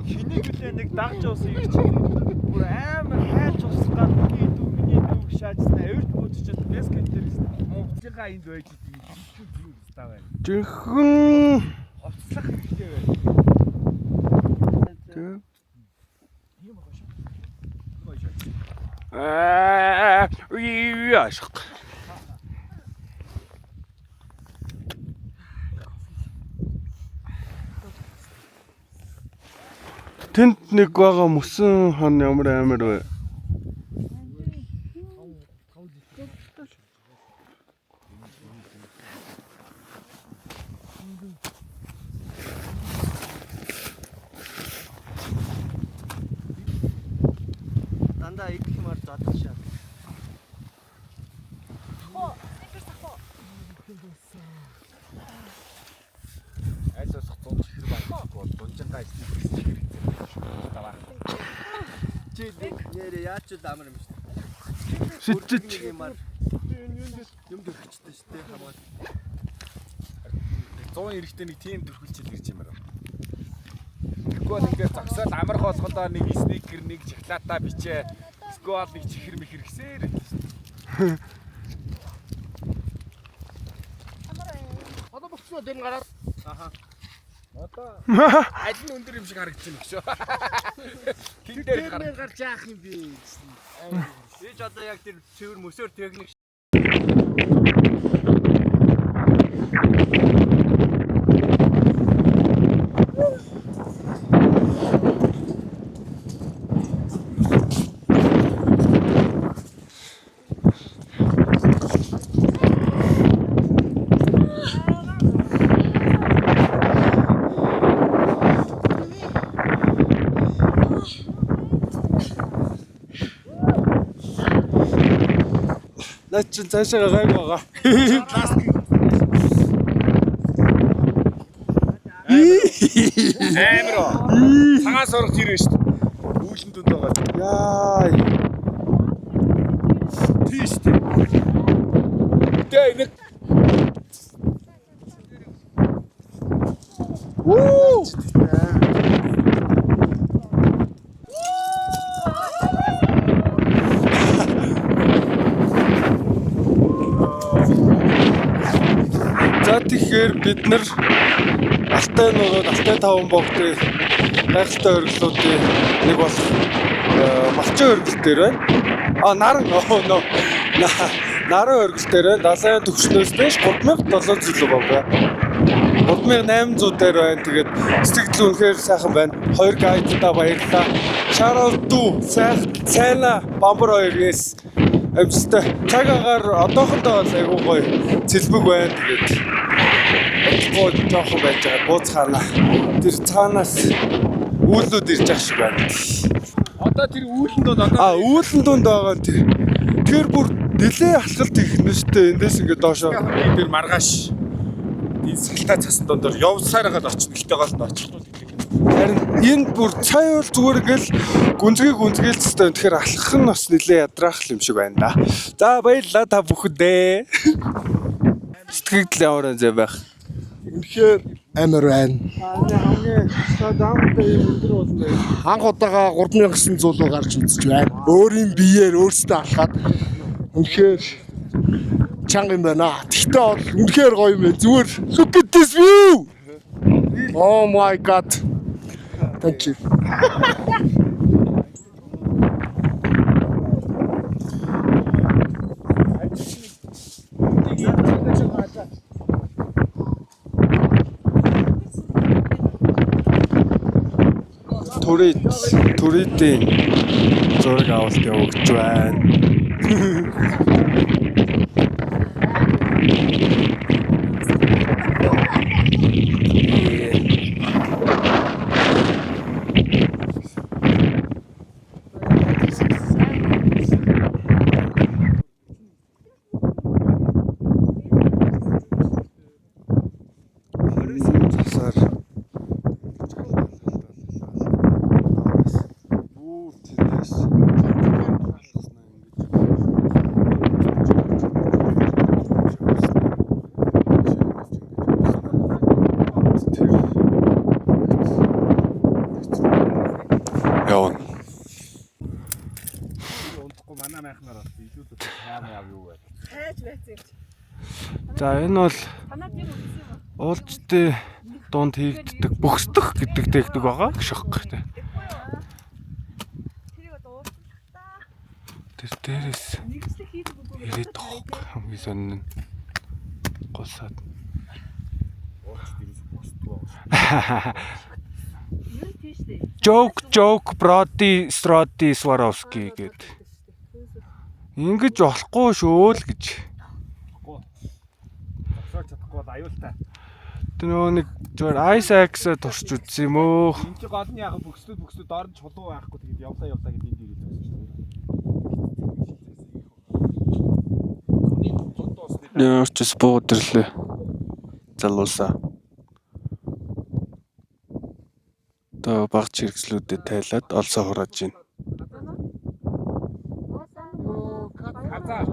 Хэнийг үлээ нэг дагж уусан юм чи. Бүр амар хайлж усах гад миний дүүг шаажсан. Эвэрт буудчихад бэскет дээр мөвцөга энд байж идэв. Юу ставаа. Жинхэнэ Оцлах хэрэгтэй байна. Яашх. Тэнд нэг байгаа мөсөн хон ямар амар вэ? Дандаа идэх юмар задах шаа. Аль болох 100 чихэр байхгүй дунжингаа ичнэ. Чи нэрээ яач л амар юм шүү. Сэтж Юмар юм дөрчтэй шүү дээ хамаа. 100 эрэхтэй нэг тийм төрхөлчл ирж юм байна. Тэгвэл ингээд зогсоод амар хоолгондоо нэг снейкер нэг шоколада бичээ. Сквал нэг чихэр мэхэр гисээр. Одоо бохсоо дэм гараад. Аха. Аль нь өндөр юм шиг харагдаж байна гэж. Тэн дээр гарч яах юм бэ? Ээж одоо яг тэр цэвэр мөсөр техник Наа чи цаашаа гайг байгаа. амар оо. Цагаан сурах ирэн шүү дээ. Үүлэн дүнд байгаа. Яа. Тийш тий. Тэ нэг За тэгэхээр бид нар алтай нурууд алтай таван богдыг гайхалтай өргөлүүдийн нэг бол малчин өргөл дээр байна. Наран наран өргөл дээр байна. Далайн төвчнөөс дэш 3700 байгаа. 3800 дээр байна. Тэгээд сэтгэл үнэхээр сайхан байна. Хоёр гайдаа баярлалаа. Шарал дүү сайна бамбар хоёрээс амжилттай цаг агаар одоохондоо бол айгуу гоё цэлбэг байна. Тэгээд гоо жоохон байж байгаа бууцхаана. Тэр цаанаас үүлүүд ирж ах шиг байна. одоо тэр үүлэн донд одоо Үүлэн дунд байгаа тийм. Тэр бүр нэлээ алхалт их нэштэй эндээс ингээд доошоо тэр маргааш энэ салтаа цасан дондор явсаар хагаад очно. Гэтэ гол нь очихгүй. харин энэ бүр цай бол зүгээр ингээл гүнзгий цэстэй. Тэгэхээр алхах нь бас нэлээ ядраах юм шиг байна да. За баярлалаа та бүхэндээ. Сэтгэл ямар зэ байх. Үнэхээр амар байна. Анх удаага 3900 руу гарч үзэж байна. Өөрийн биеэр өөрсдөө алхаад үнэхээр чанга юм байна. Тэгтээ бол үнэхээр гоё юм байна. Зүгээр look at this view. Oh my god. Thank you. Туридийн зураг авалт явуулж байна. Явна. За энэ бол уулзтай дунд хийгддэг бөхсдөх гэдэг техник байгаа гших гэдэг. Тэр дээрээс ирээд тоххой хамгийн сонин нь голсаад. Joke Brody Strodi Swarovski гэд. Ингэж болохгүй шүү л гэж. чадахгүй бол аюултай. Тэр нөгөө нэг зөвөр Ice Axe турч үзсэн юм өө. Энд чи гол нь яг бөкслүүд доор нь чулуу байхгүй тэгээд явлаа гэдэг энд ирээд байсан шүү дээ. Нэрчс буудрлээ. Залуусаа. Тэ багц хэрэгслүүдэд тайлаад олсоо хурааж байна. Газаа.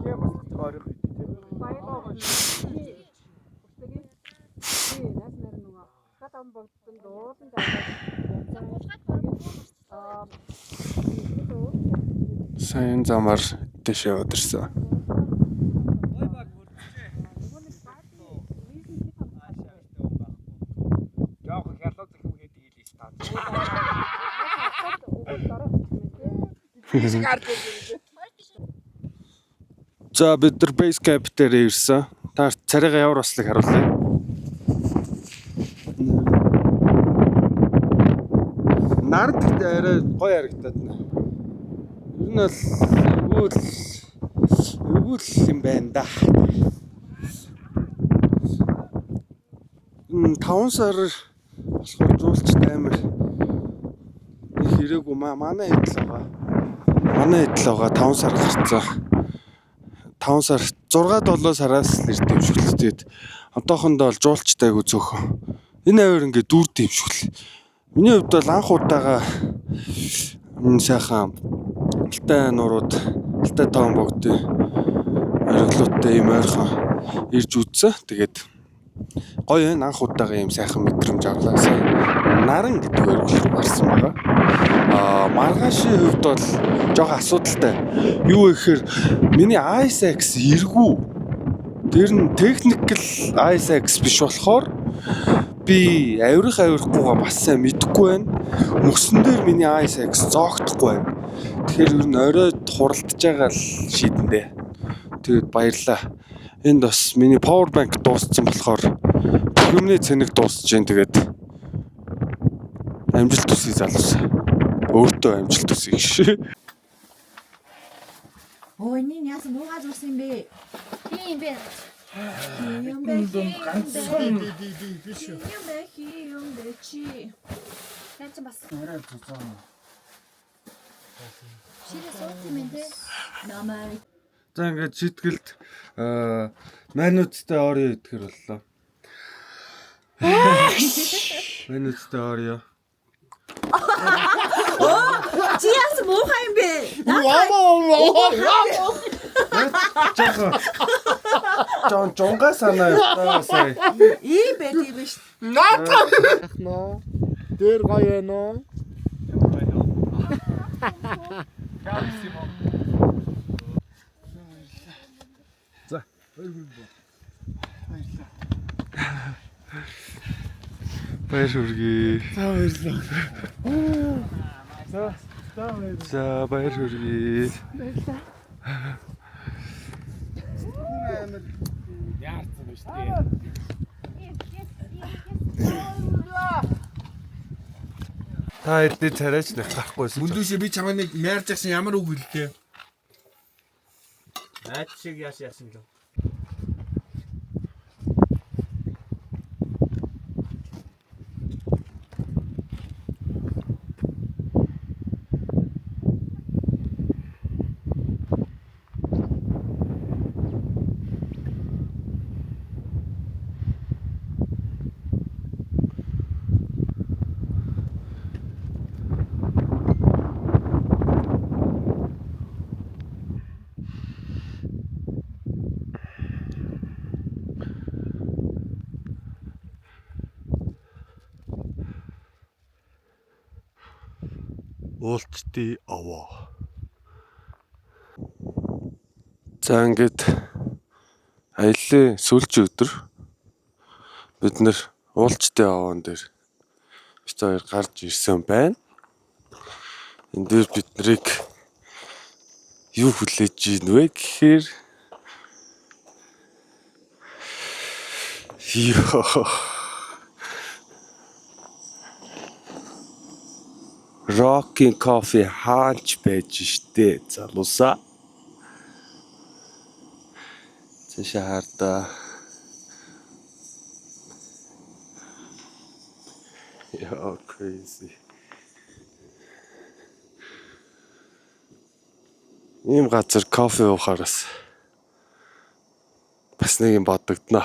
Ийм бас орих Сайн замаар дэшээ удирсан. За бид нар base camp дээр ирсэн. Та царайгаа ямар бослыг харуулъя. Нард гэдэг арай гоё харагдаад байна. Ер нь бол өвөл юм байна да. 5 сар болохоор жуулчтай амар их хэрэггүй манай хэд л байгаа. Манай хэд л байгаа 5 сар гарцаа. 5 сар 6-7 сараас л ирд юм шиг л тэгээд одоохондоо бол жуулчтай айгу зөөхөн. Энэ авир ингээд дүүрд юм шиг л. Миний хувьд бол анх удаага сайхан алтай нурууд, алтай тоон богд ориглуудтай юм ойрхон ирж үзсэн. Тэгээд гоё энэ анх удаага юм сайхан мэдрэмж авлаа. Наран гэдэг ориглол руу гарсан байгаа. Маргаашийн хувьд бол жоохон асуудалтай. Юу гэхээр миний ISX эргүү. Тэр нь technical ISX биш болохоор би авирахгүйгаа бас сайн мэдэхгүй байна. Мөсөн дээр миний ISX зоогдохгүй байна. Тэгэхээр ер нь оройд хуралдаж байгаа л шийдэндээ. Тэгээд баярлаа. Энд бас миний power bank дууссан болохоор хүмүүний цэник дуусж जैन. Тэгээд амжилт хүсье залуусаа. Өөртөө амжилт хүсье гэж. Ой, энэ яасан нуугаа зурсан юм бэ? Тийм бэ. Юм бэ чи. Тэнд бас арай цуцаа. Ширээ суух юм бэ? Намаа. За ингээд житгэлд мануудтай орё гэдгэр боллоо. Мануудтай орё. Чи яасан муухай юм бэ? Жонгаа санаа сая. Ийм бэ тийм биш. Дээр гоё ээ нөө. За. Баяр хүргэе. За баяр хүргэе. Яарсан биш дээ. Та эдний царайч нэг гарахгүйсэн. Мөндөөшөө би чамаа нэг мярж агсан ямар үг хэллээ. Найд шиг яасан л. Уулчдын овоо. За ингээд аяллаа сүүлчийн өдөр бид нэр уулчдын овоон дээр бид хоёр гарч ирсэн байна. Энд дээр бид нарыг юу хүлээж ийн вэ гэхээр Rocking Coffee хаач байж штэ залуусаа. Цаашаа хардаа. Яа crazy. Ийм газар кофе уухараас бас нэг юм бодогдно.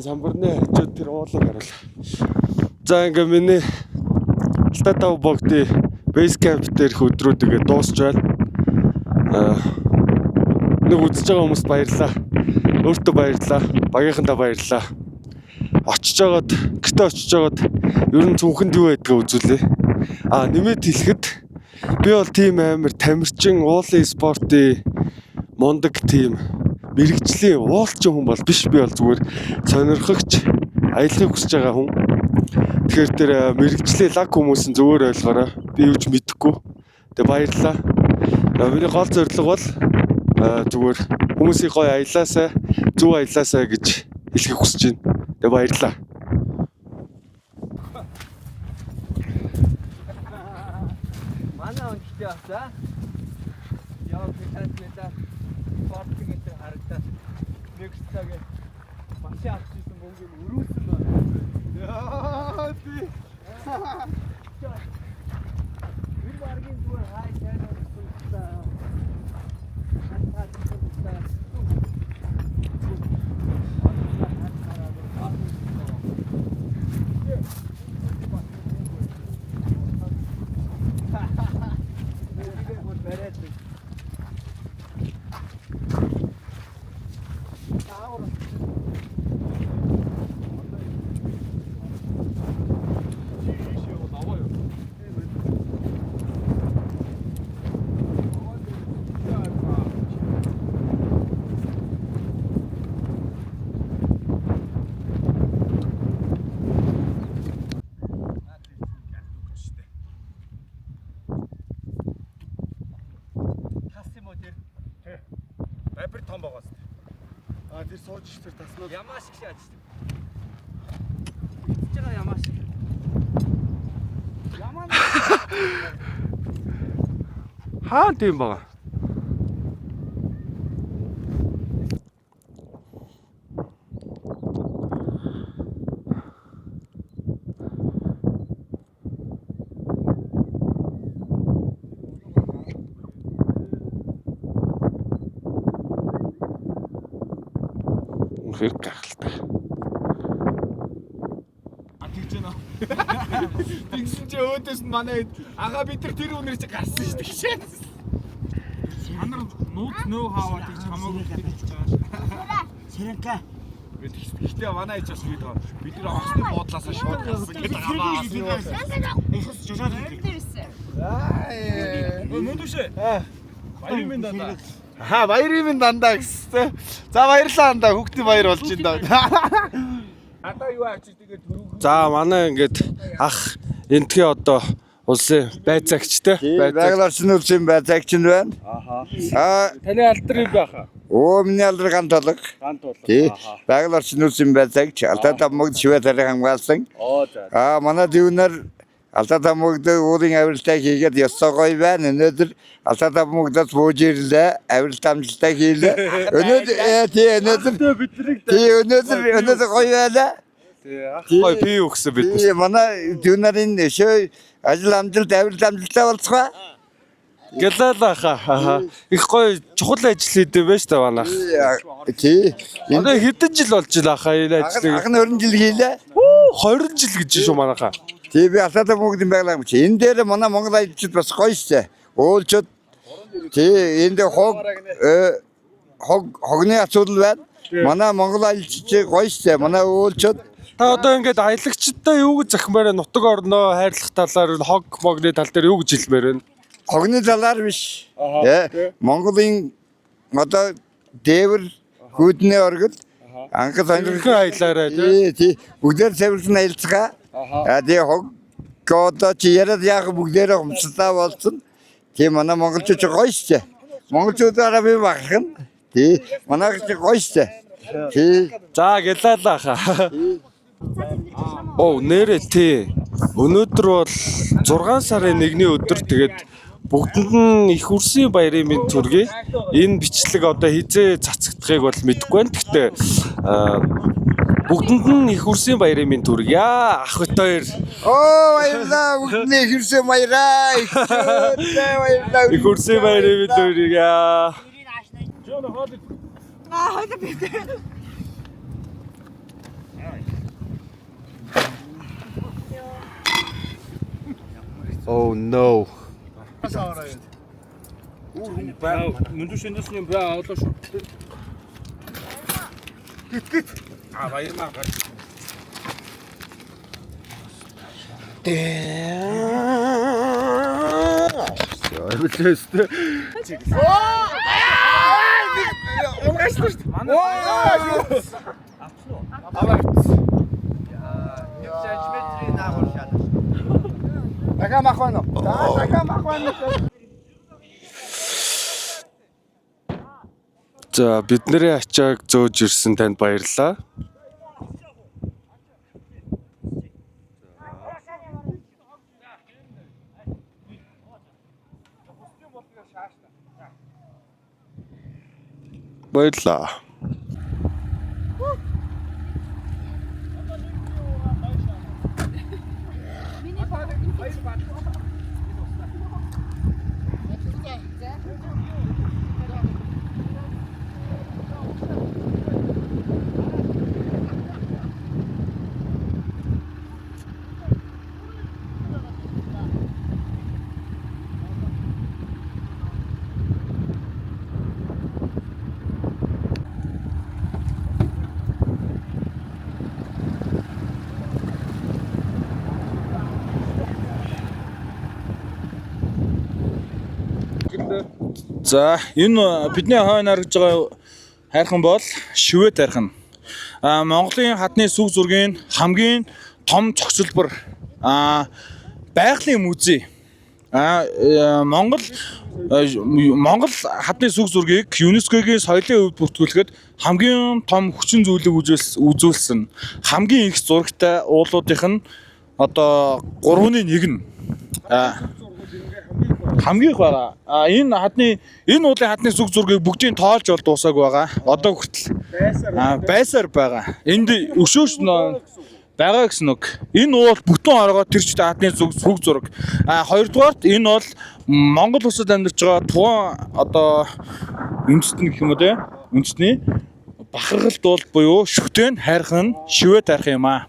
Самбарны хажууд тэр уулыг харуулаа. За ингээ миний алтай тав богдын base camp дээрх өдрүүдгээ дуусч байна. Энийг үзэж байгаа хүмүүст баярлалаа. Өөртөө баярлалаа. Багийнхандаа баярлалаа. Гэртээ очиж жагаад ер нь цүнхэнд юу байдгаа үзүүлээ. Нэмээд хэлэхэд би бол тийм амар тамирчин уулын спортын мундаг тийм мэрэгжлийн уулчин хүн бол биш. Би бол зүгээр сонирхогч аялахыг хүсэж байгаа хүн. Тэгэхээр тэр мэрэгжлийн лаг хүмүүс нь зөвөр ойлгоорой. Би юу ч мэдэхгүй. Тэгээ баярлалаа. Миний гол зорилго бол зүгээр хүмүүсийн гоё аялаасаа, зөв аялаасаа гэж хэлхийг хүсэж байна. Тэгээ баярлалаа. Манай он гэхдээ басаа. Яа гэхэлээ спортыг энэ харагдаад нэг цагаа машин авчихсан мөнгөний өрүүлсэн байна. Яа тий. Энэ баргийн зүгээр хай тань болсон. Байбар том байгаас. Тэр сууж ш тэр таснууд. Ямаа шиг шааж шүү. Идэж байгаа ямаа шиг. Ямаа. Тийм байгаа. Үнэхээр гахалтай. Тэгж байна. Тэгсэн чи өөдөөс нь манай ага бид нар тэр үнэр чи гарсан шүү дээ гэж. Анар нууц нөө хаваа тэгж хамаагүй хэлж байгаа. Сэрэнка. Гэхдээ манай ээж бас бид нар огсны буудлаасаа шууд гарсан гэдэг хамаа. Ихс жожоод Мөндүшээ. Баяр минь дандаа. Баярын минь дандаа гэсэн. За баярлалаа дандаа хүүхдийн баяр болж байна да. Ата юу ачиж тэгээд түрүү. За манай ингээд ах энтхий одоо улсын байцаагчтай. Байгаль орчны улсын байцаагч нь байна. Таны алдар юу байхаа? Миний алдар гант толог. Тий. Байгаль орчны улсын байцаагч Алдаа Таммогд Швейцарын хамгаалсан. Манай дүүнэр Алдаа Таммогд уулын авиралтай хийгээд ёстой гоё байна. Өнөөдөр Алдаа Таммогдоос бууж ирлээ. Авиралт амжилттай хийлээ. Өнөөдөр гоё байлаа. Гоё бий өгсөн бид. Манай дүүнэрийн шөө ажил амжилт авиралт амжилттай болцгоо. Гэлээлаа хаа. Их гоё чухал ажил хийдэв байж та манайх. Тий. Одоо хэдэн жил болж илаа хаа энэ ажлыг? Анх нь 20 жил хийлээ. 20 жил гэж шүү манайхаа. Тий би Алдаа Таммогдын байгалийн чи. Энэ дээр манай Монгол аялалчид бас гоё шээ. Уулчууд тий энд хогны асуудал байна. Манай Монгол аялалчид гоё шээ. Манай уулчууд Та одоо ингээд аялагчдаа юу гэж захимаар нутаг орноо хайрлах талаар хог могны тал дээр юу гэж хэлмээр байна? хогны талаар биш. Монголын одоо дээвэр хүүдний оргил анх сонирхол аялаарай тий. Бүгдээр цэвэрлэн аялцгаа. Тэгээ хог одоо чи яриад яг бүгдээрээ хумцлаа болсон. Тийм манай монголчууд гоё шээ. Монголчуудаараа би багхан. Тий. Манайх ч гоё шээ. Тий. За гэлээлаа хаа. Нэрээ тий. Өнөөдөр бол 6 сарын 1-ний өдөр тэгээд бүгдэнд нь их үрсийн баярын мэнд төргий. Энэ бичлэг одоо хизээ цацагдахыг бол мэдэхгүй байна. Гэхдээ бүгдэнд нь их үрсийн баярын мэнд төргий. Ах бит хоёр. Баярлалаа. Бүгдний их үрсийн баяраа. Их үрсийн баярын мэнд төргий. Oh no. Мөндөж шинэсний бай авлаа шүү. Гит. Баярмаа гар. За бидний ачааг зөөж ирсэн танд баярлалаа. Баярлалаа. За энэ бидний хойно харагдж байгаа хайрхан бол Шивэт хайрхан. Монголын хадны сүг зургийн хамгийн том цогцлбор байгалийн музей. Монгол хадны сүг зургийг ЮНЕСКОгийн соёлын өвд бүртгүүлэхэд хамгийн том хүчин зүйлийг үзүүлсэн хамгийн их зурагтай уулуудынх нь одоо 3-ны 1 нь хамгийн их байгаа. Энэ уулын хадны сүг зургийг бүгдийг тоолж бол дуусаагүй байгаа. Одоо хүртэл байсаар байгаа. Энд өшөөш байгаа гэсэн үг. Энэ уул бүтэн оргоо тэр чигт хадны сүг зураг. Хоёрдугаарт энэ бол Монгол улсад амьдарч байгаа тухайн одоо үндэстэн гэх юм уу те. Үндэстний бахархалт бол буюу шүтэн хайрхан Шивэт хайрхан юм аа.